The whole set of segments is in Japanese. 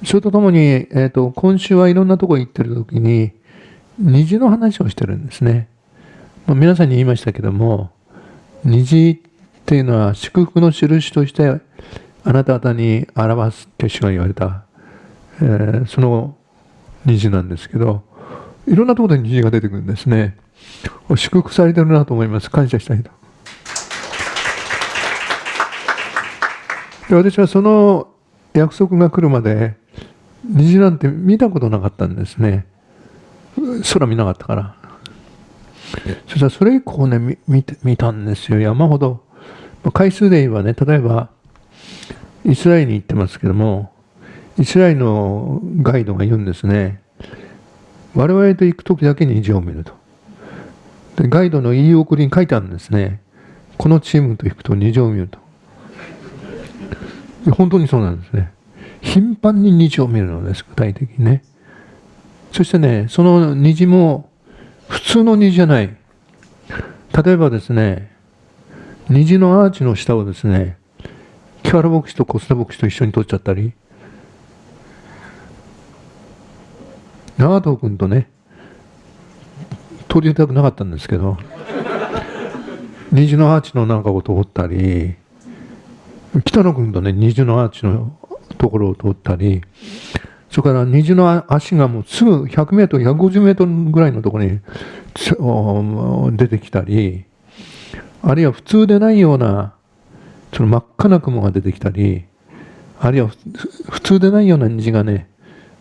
それとともに、今週はいろんなとこ行ってる時に、虹の話をしてるんですね。皆さんに言いましたけども、虹っていうのは祝福の印としてあなた方に表すって主が言われた、その虹なんですけど、いろんなところで虹が出てくるんですね。祝福されてるなと思います。感謝したいと。で、私はその約束が来るまで虹なんて見たことなかったんですね。空見なかったから。そしたらそれ以降ね、見たんですよ。山ほど。回数で言えばね、例えば、イスラエルに行ってますけども、イスラエルのガイドが言うんですね。我々と行くときだけ虹を見ると。で、ガイドの言い送りに書いてあるんですね。このチームと行くと虹を見ると。本当にそうなんですね。頻繁に虹を見るのです、具体的にね。そしてね、その虹も普通の虹じゃない。例えばですね、虹のアーチの下をですね、木原牧師と小須田牧師と一緒に撮っちゃったり、長藤君とね、撮りたくなかったんですけど、虹のアーチの中を通ったり、北野君とね、虹のアーチのところを通ったり、それから虹の足がもうすぐ100メートル、150メートルぐらいのところに出てきたり、あるいは普通でないような、その真っ赤な雲が出てきたり、あるいは普通でないような虹がね、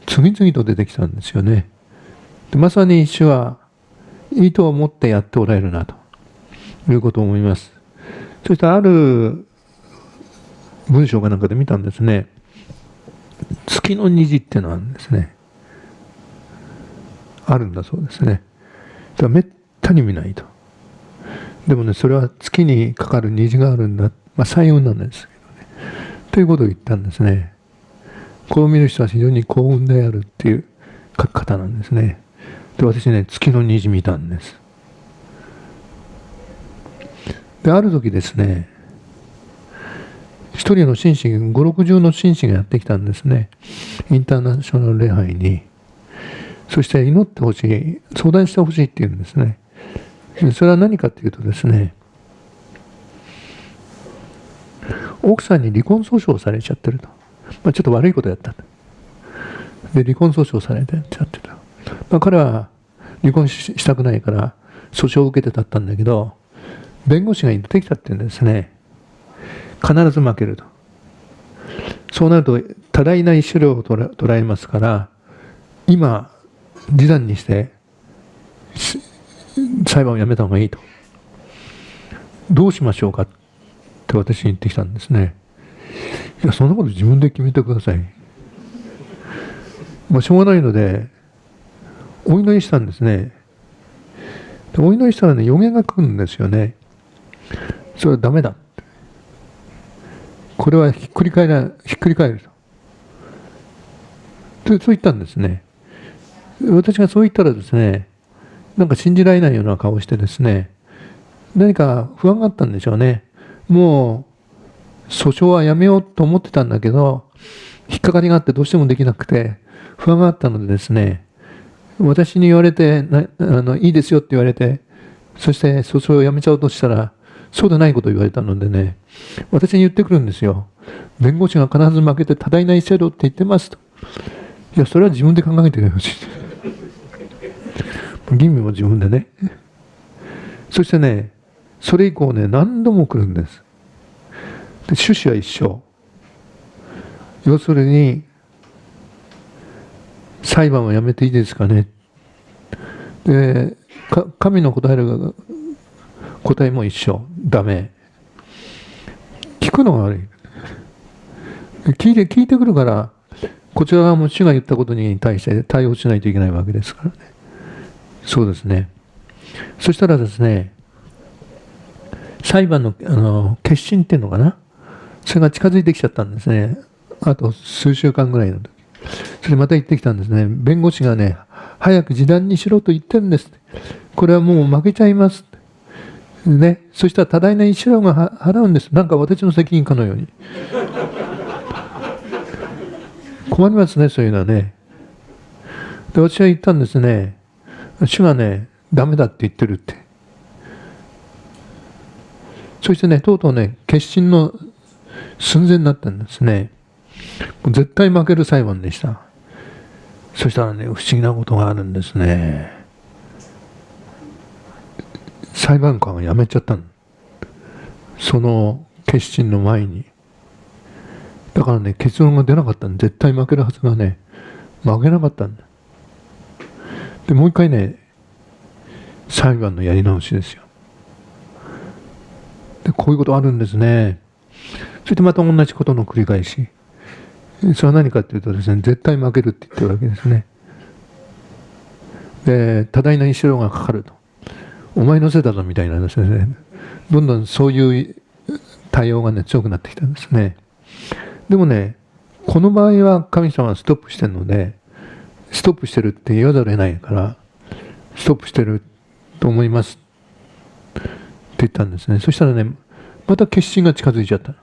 次々と出てきたんですよね。でまさに主は意図を持ってやっておられるなということを思います。そしてある文章かなんかで見たんですね。月の虹っていうのがあるんですね。あるんだそうですね。だからめったに見ないと。でもね、それは月にかかる虹があるんだ。彩雲なんですけどね。ということを言ったんですね。こう見る人は非常に幸運であるっていう書き方なんですね。で、私ね、月の虹見たんです。で、ある時ですね、一人の紳士、5、60の紳士がやってきたんですね。インターナショナル礼拝に。そして祈ってほしい、相談してほしいって言うんですね。それは何かっていうとですね、奥さんに離婚訴訟されちゃってると。ちょっと悪いことやったと。で、離婚訴訟されちゃってた。彼は離婚したくないから訴訟を受けてたったんだけど、弁護士が言ってきたって言うんですね。必ず負けると。そうなると多大な慰謝料を捉えますから、今示談にして裁判をやめた方がいいと。どうしましょうかって私に言ってきたんですね。いや、そんなこと自分で決めてください。しょうがないのでお祈りしたんですね。でお祈りしたらね、予言が来るんですよね。それはダメだ。これはひっくり返ると。そう言ったんですね。私がそう言ったらですね、なんか信じられないような顔をしてですね、何か不安があったんでしょうね。もう、訴訟はやめようと思ってたんだけど、引っかかりがあってどうしてもできなくて、不安があったのでですね、私に言われて、いいですよって言われて、そして訴訟をやめちゃおうとしたら、そうでないことを言われたのでね、私に言ってくるんですよ。弁護士が必ず負けて多大な慰謝料って言ってますと。いや、それは自分で考えてほしい。吟味も自分でね。そしてね、それ以降ね、何度も来るんです。で、趣旨は一緒。要するに、裁判はやめていいですかね。で、神の答えも一緒。ダメ。聞くのが悪い。聞いてくるから、こちら側も主が言ったことに対して対応しないといけないわけですからね。そうですね。そしたらですね、裁判の決審っていうのかな、それが近づいてきちゃったんですね。あと数週間ぐらいの時。それまた言ってきたんですね。弁護士がね、早く示談にしろと言ってるんです。これはもう負けちゃいます。ね。そしたら多大な慰謝料が払うんです。なんか私の責任かのように。困りますね、そういうのはね。で、私は言ったんですね。主がね、ダメだって言ってるって。そしてね、とうとうね、決心の寸前になったんですね。もう絶対負ける裁判でした。そしたらね、不思議なことがあるんですね。裁判官が辞めちゃったの。その決心の前に。だからね、結論が出なかったんで、絶対負けるはずがね、負けなかったんだ。で、もう一回ね、裁判のやり直しですよ。で、こういうことあるんですね。そしてまた同じことの繰り返し。それは何かっていうとですね、絶対負けるって言ってるわけですね。で、多大な石料がかかると。お前のせいだぞみたいなですね、どんどんそういう対応がね、強くなってきたんですね。でもね、この場合は神様はストップしてるので、ストップしてるって言わざるを得ないから、ストップしてると思いますって言ったんですね。そしたらね、また決心が近づいちゃった。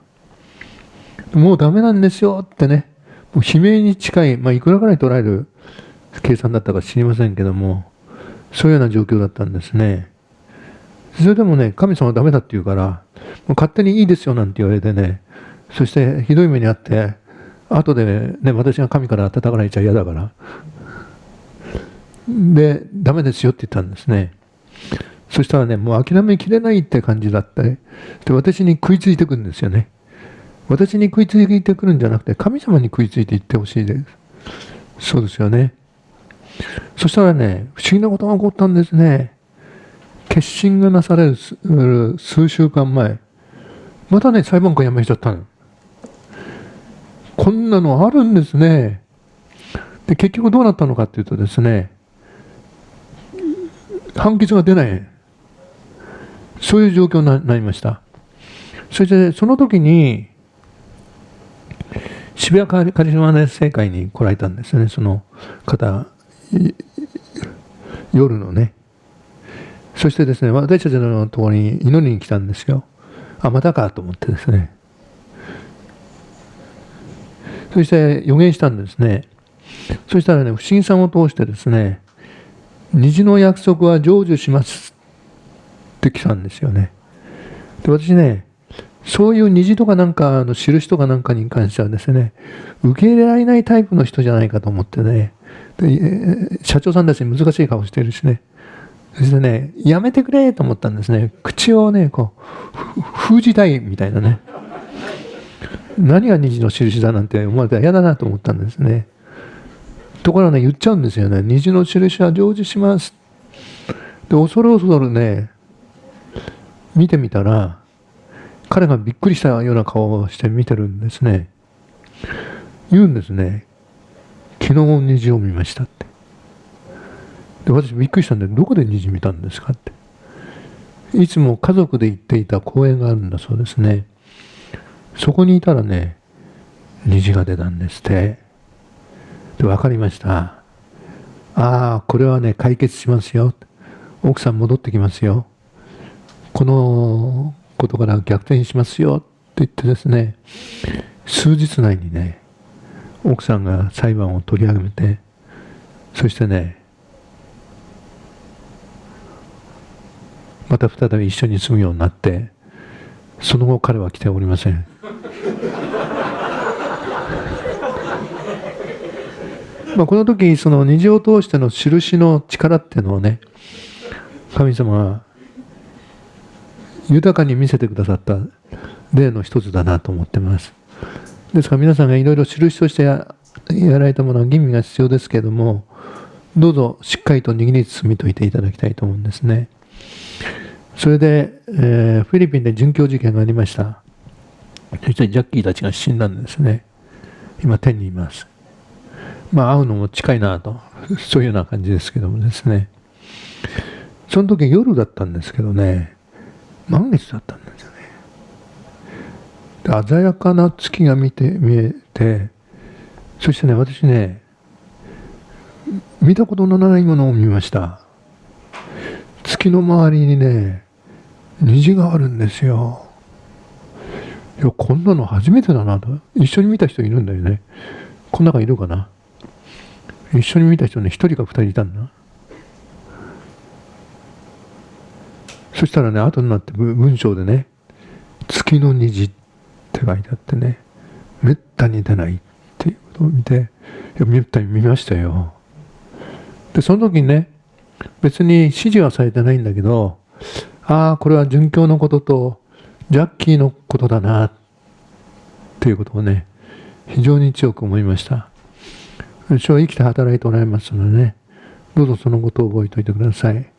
もうダメなんですよってね、もう悲鳴に近い、いくらぐらい取られる計算だったか知りませんけども、そういうような状況だったんですね。それでもね、神様はダメだって言うから、もう勝手にいいですよなんて言われてね、そしてひどい目にあって、後でね、私が神から叩かれちゃ嫌だから。で、ダメですよって言ったんですね。そしたらね、もう諦めきれないって感じだったり、で、私に食いついてくるんですよね。私に食いついてくるんじゃなくて、神様に食いついていってほしいです。そうですよね。そしたらね、不思議なことが起こったんですね。決心がなされる数週間前、またね、裁判官辞めちゃったの。こんなのあるんですね。で、結局どうなったのかっていうとですね、判決が出ない。そういう状況になりました。そしてその時に、渋谷カリスマ熱聖会に来られたんですね、その方、夜のね。そしてですね、私たちのところに祈りに来たんですよ。あ、またかと思ってですね。そして予言したんですね。そしたらね、不思議さんを通してですね、虹の約束は成就しますって来たんですよね。で、私ね、そういう虹とかなんかの印とかなんかに関してはですね、受け入れられないタイプの人じゃないかと思ってね、で社長さんたちに難しい顔してるしね、そしてね、やめてくれと思ったんですね。口をね、こう、封じたいみたいなね。何が虹の印だなんて思われたら嫌だなと思ったんですね。ところがね、言っちゃうんですよね。虹の印は成就します。で、恐る恐るね、見てみたら、彼がびっくりしたような顔をして見てるんですね。言うんですね。昨日虹を見ましたって。で、私びっくりしたんで、どこで虹見たんですかって。いつも家族で行っていた公園があるんだそうですね。そこにいたらね、虹が出たんですって。で、分かりました。ああ、これはね、解決しますよ。奥さん戻ってきますよ。このことから逆転しますよって言ってですね、数日内にね、奥さんが裁判を取り上げて、そしてね、また再び一緒に住むようになって、その後彼は来ておりません。この時、その虹を通しての印の力っていうのをね、神様は豊かに見せてくださった例の一つだなと思ってます。ですから皆さんがいろいろ印としてやられたものは吟味が必要ですけれども、どうぞしっかりと握りつつみといていただきたいと思うんですね。それで、フィリピンで殉教事件がありました。そしてジャッキーたちが死んだんですね。今天にいます。会うのも近いなと、そういうような感じですけどもですね。その時夜だったんですけどね、満月だったんですよね。鮮やかな月が見えて、そしてね、私ね、見たことのないものを見ました。月の周りにね、虹があるんですよ。いや、こんなの初めてだなと。一緒に見た人いるんだよね。この中いるかな。一緒に見た人ね、1人か2人いたんだ。そしたらね、後になって文章でね、月の虹って書いてあってね、めったに出ないっていうことを見て、いや、めったに見ましたよ。で、その時にね、別に指示はされてないんだけど、ああ、これは殉教のことと、ジャッキーのことだな、っていうことをね、非常に強く思いました。私は生きて働いておられますのでね、どうぞそのことを覚えておいてください。